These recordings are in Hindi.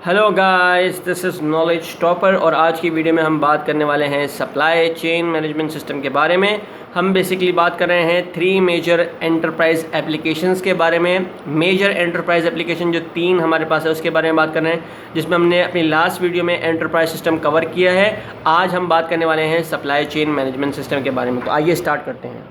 Hello guys, this is knowledge topper और आज की वीडियो में हम बात करने वाले हैं सप्लाई चेन मैनेजमेंट सिस्टम के बारे में। हम बेसिकली बात कर रहे हैं 3 मेजर एंटरप्राइज एप्लीकेशंस के बारे में। मेजर एंटरप्राइज एप्लीकेशन जो 3 हमारे पास है उसके बारे में बात कर रहे हैं, जिसमें हमने अपनी लास्ट वीडियो में एंटरप्राइज सिस्टम कवर किया है। आज हम बात करने वाले हैं सप्लाई चेन मैनेजमेंट सिस्टम के बारे में। तो आइए स्टार्ट करते हैं।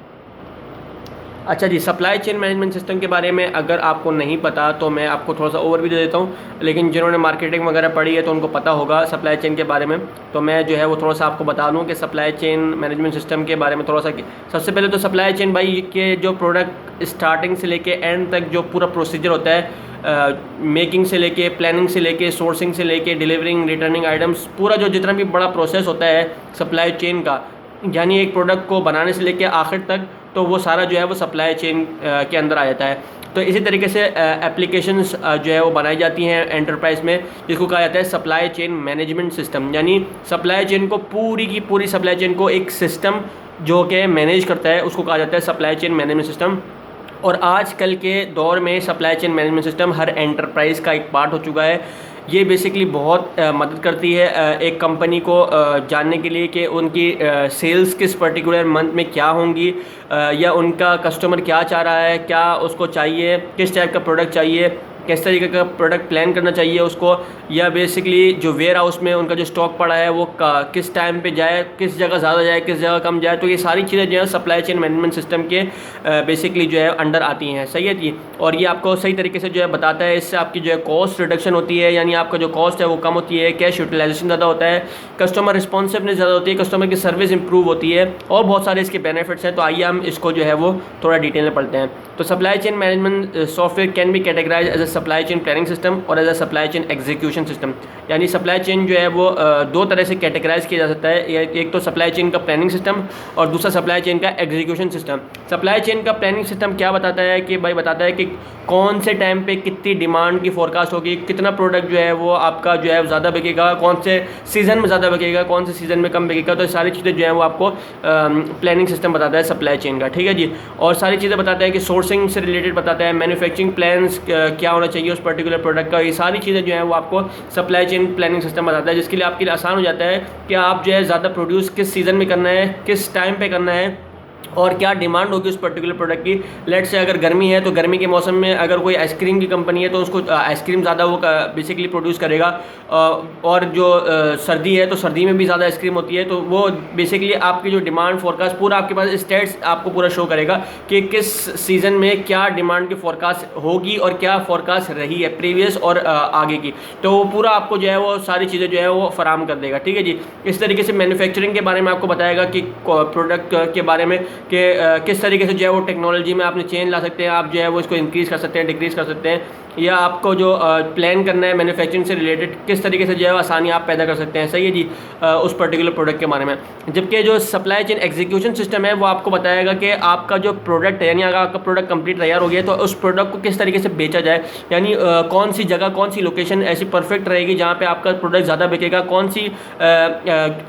अच्छा जी, सप्लाई चेन मैनेजमेंट सिस्टम के बारे में अगर आपको नहीं पता तो मैं आपको थोड़ा सा ओवरव्यू दे देता हूँ, लेकिन जिन्होंने मार्केटिंग वगैरह पढ़ी है तो उनको पता होगा सप्लाई चेन के बारे में। तो मैं जो है वो थोड़ा सा आपको बता दूँ कि सप्लाई चेन मैनेजमेंट सिस्टम के बारे में थोड़ा सा। सबसे पहले तो सप्लाई चेन भाई के जो प्रोडक्ट स्टार्टिंग से लेके एंड तक जो पूरा प्रोसीजर होता है, मेकिंग से लेके, प्लानिंग से लेके, सोर्सिंग से लेके, डिलीवरिंग, रिटर्निंग आइटम्स, पूरा जो जितना भी बड़ा प्रोसेस होता है सप्लाई चेन का, यानी एक प्रोडक्ट को बनाने से लेके आखिर तक, तो वो सारा जो है वो सप्लाई चेन के अंदर आ जाता है। तो इसी तरीके से एप्लीकेशंस जो है वो बनाई जाती हैं एंटरप्राइज में, जिसको कहा जाता है सप्लाई चेन मैनेजमेंट सिस्टम। यानी सप्लाई चेन को, पूरी की पूरी सप्लाई चेन को एक सिस्टम जो कि मैनेज करता है उसको कहा जाता है सप्लाई चेन मैनेजमेंट सिस्टम। और आजकल के दौर में सप्लाई चेन मैनेजमेंट सिस्टम हर एंटरप्राइज़ का एक पार्ट हो चुका है। ये बेसिकली बहुत मदद करती है एक कंपनी को जानने के लिए कि उनकी सेल्स किस पर्टिकुलर मंथ में क्या होंगी, या उनका कस्टमर क्या चाह रहा है, क्या उसको चाहिए, किस टाइप का प्रोडक्ट चाहिए, किस तरीके का प्रोडक्ट प्लान करना चाहिए उसको, या बेसिकली जो वेयर हाउस में उनका जो स्टॉक पड़ा है वो किस टाइम पे जाए, किस जगह ज़्यादा जाए, किस जगह कम जाए। तो ये सारी चीज़ें जो है सप्लाई चेन मैनेजमेंट सिस्टम के बेसिकली जो है अंडर आती हैं। सही है जी। और ये आपको सही तरीके से जो है बताता है, इससे आपकी जो है कॉस्ट रिडक्शन होती है, यानी आपका जो कॉस्ट है वो कम होती है, कैश यूटिलाइजेशन ज़्यादा होता है, कस्टमर रिस्पॉन्सिवनेस ज़्यादा होती है, कस्टमर की सर्विस इंप्रूव होती है, और बहुत सारे इसके बेनिफिट्स हैं। तो आइए हम इसको जो है वो थोड़ा डिटेल में पढ़ते हैं। तो supply chain management software can be categorize as a supply chain planning system or as a supply chain execution system. यानी सप्लाई चेन जो है वो दो तरह से कैटेगराइज किया जा सकता है। एक तो सप्लाई चेन का प्लानिंग सिस्टम और दूसरा सप्लाई चेन का एग्जीक्यूशन सिस्टम। सप्लाई चेन का प्लानिंग सिस्टम क्या बताता है कि भाई बताता है कि कौन से टाइम पे कितनी डिमांड की फोरकास्ट होगी, कितना प्रोडक्ट जो है वो आपका जो है ज़्यादा बिकेगा, कौन से सीज़न में ज़्यादा बिकेगा, कौन से सीज़न में कम बिकेगा। तो सारी चीज़ें जो है वो आपको प्लानिंग सिस्टम बताता है सप्लाई चेन का। ठीक है जी। और सारी चीज़ें बताता है कि सोर्सिंग से रिलेटेड बताता है, मैन्युफैक्चरिंग प्लान्स क्या होना चाहिए उस पर्टिकुलर प्रोडक्ट का। ये सारी चीज़ें जो है वो आपको सप्लाई चेन प्लानिंग सिस्टम बताता है, जिसके लिए आपके लिए आसान हो जाता है कि आप जो है ज़्यादा प्रोड्यूस किस सीज़न में करना है, किस टाइम पे करना है, और क्या डिमांड होगी उस पर्टिकुलर प्रोडक्ट की। लेट से अगर गर्मी है तो गर्मी के मौसम में अगर कोई आइसक्रीम की कंपनी है तो उसको आइसक्रीम ज़्यादा वो बेसिकली प्रोड्यूस करेगा, और जो सर्दी है तो सर्दी में भी ज़्यादा आइसक्रीम होती है। तो वो बेसिकली आपकी जो डिमांड फोरकास्ट पूरा आपके पास स्टेट्स आपको पूरा शो करेगा कि किस सीज़न में क्या डिमांड की फोरकास्ट होगी और क्या फोरकास्ट रही है प्रीवियस और आगे की। तो वो पूरा आपको जो है वो सारी चीज़ें जो है वो फराम कर देगा। ठीक है जी। इस तरीके से मैन्युफैक्चरिंग के बारे में आपको बताएगा कि प्रोडक्ट के बारे में कि किस तरीके से जो है वो टेक्नोलॉजी में आपने चेंज ला सकते हैं, आप जो है वो इसको इंक्रीज़ कर सकते हैं, डिक्रीज़ कर सकते हैं, या आपको जो प्लान करना है मैन्युफैक्चरिंग से रिलेटेड किस तरीके से जो है आसानी आप पैदा कर सकते हैं। सही है जी। उस पर्टिकुलर प्रोडक्ट के बारे में। जबकि जो सप्लाई चेन एग्जीक्यूशन सिस्टम है वो आपको बताएगा कि आपका जो प्रोडक्ट है, यानी अगर आपका प्रोडक्ट कंप्लीट तैयार हो गया तो उस प्रोडक्ट को किस तरीके से बेचा जाए, यानी कौन सी जगह, कौन सी लोकेशन ऐसी परफेक्ट रहेगी जहाँ पर आपका प्रोडक्ट ज़्यादा बिकेगा, कौन सी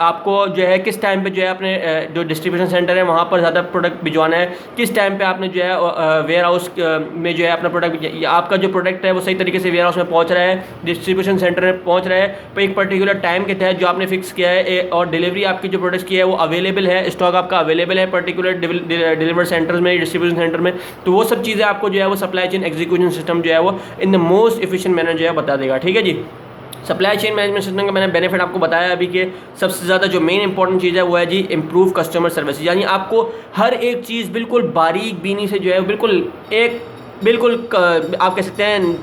आपको जो है किस टाइम पर जो है अपने जो डिस्ट्रीब्यूशन सेंटर है वहाँ पर ज़्यादा प्रोडक्ट भिजवाना है, किस टाइम पे आपने जो है वेयर हाउस में जो है अपना प्रोडक्ट, आपका जो प्रोडक्ट है वो सही तरीके से वेयर हाउस में पहुंच रहा है, डिस्ट्रीब्यूशन सेंटर में पहुंच रहा है तो एक पर्टिकुलर टाइम के तहत जो आपने फिक्स किया है, और डिलीवरी आपकी जो प्रोडक्ट्स की है वो अवेलेबल है, स्टॉक आपका अवेलेबल है पर्टिकुलर डिलीवर सेंटर्स में, डिस्ट्रीब्यूशन सेंटर में। तो वो सब चीज़ें आपको जो है वो सप्लाई चेन एग्जीक्यूशन सिस्टम जो है वो in the most efficient manner जो है बता देगा। ठीक है जी। सप्लाई चेन मैनेजमेंट सिस्टम का मैंने बेनिफिट आपको बताया अभी कि सबसे ज़्यादा जो मेन इंपॉर्टेंट चीज़ है वो है जी इम्प्रूव कस्टमर सर्विस। यानी आपको हर एक चीज़ बिल्कुल बारीक बीनी से जो है बिल्कुल आप कह सकते हैं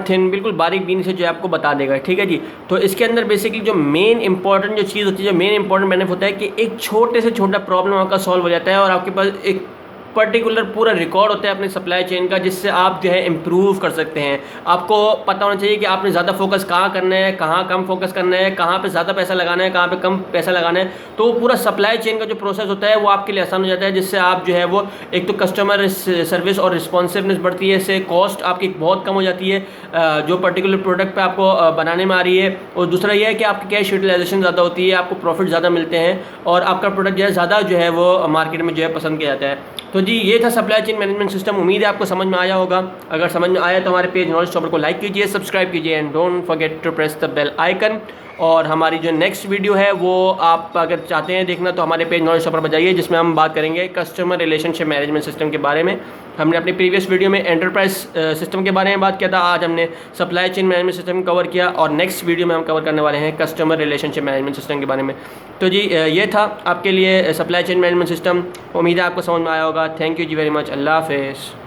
थिन बिल्कुल बारीक बीनी से जो है आपको बता देगा। ठीक है जी। तो इसके अंदर बेसिकली जो मेन इंपॉर्टेंट जो चीज़ होती है, जो मेन इंपॉर्टेंट बेनिफिट होता है कि एक छोटे से छोटा प्रॉब्लम आपका सॉल्व हो जाता है और आपके पास एक पर्टिकुलर पूरा रिकॉर्ड होता है अपने सप्लाई चेन का, जिससे आप जो है इम्प्रूव कर सकते हैं। आपको पता होना चाहिए कि आपने ज़्यादा फोकस कहाँ करना है, कहाँ कम फोकस करना है, कहाँ पे ज़्यादा पैसा लगाना है, कहाँ पे कम पैसा लगाना है। तो पूरा सप्लाई चेन का जो प्रोसेस होता है वो आपके लिए आसान हो जाता है, जिससे आप जो है वो एक तो कस्टमर सर्विस और रिस्पॉन्सिवनेस बढ़ती है, इससे कॉस्ट आपकी बहुत कम हो जाती है जो पर्टिकुलर प्रोडक्ट पर आपको बनाने में आ रही है। और दूसरा यह है कि आपकी कैश यूटिलाइजेशन ज़्यादा होती है, आपको प्रॉफिट ज़्यादा मिलते हैं और आपका प्रोडक्ट जो है ज़्यादा जो है वो मार्केट में जो है पसंद किया जाता है। तो तो जी ये था सप्लाई चेन मैनेजमेंट सिस्टम। उम्मीद है आपको समझ में आया होगा। अगर समझ में आया तो हमारे पेज नॉलेज टॉपर को लाइक कीजिए, सब्सक्राइब कीजिए and don't forget to press the bell icon. और हमारी जो नेक्स्ट वीडियो है वो आप अगर चाहते हैं देखना तो हमारे पेज नॉलेज टॉपर पर जाइए, जिसमें हम बात करेंगे कस्टमर रिलेशनशिप मैनेजमेंट सिस्टम के बारे में। हमने अपनी प्रीवियस वीडियो में एंटरप्राइज सिस्टम के बारे में बात किया था, आज हमने supply chain management system cover किया और नेक्स्ट वीडियो में हम कवर करने वाले हैं कस्टमर रिलेशनशिप मैनेजमेंट सिस्टम के बारे में। तो जी ये था आपके लिए सप्लाई चेन मैनेजमेंट सिस्टम। उम्मीद है आपको समझ में आया होगा। थैंक यू जी वेरी मच। अल्लाह हाफिज़।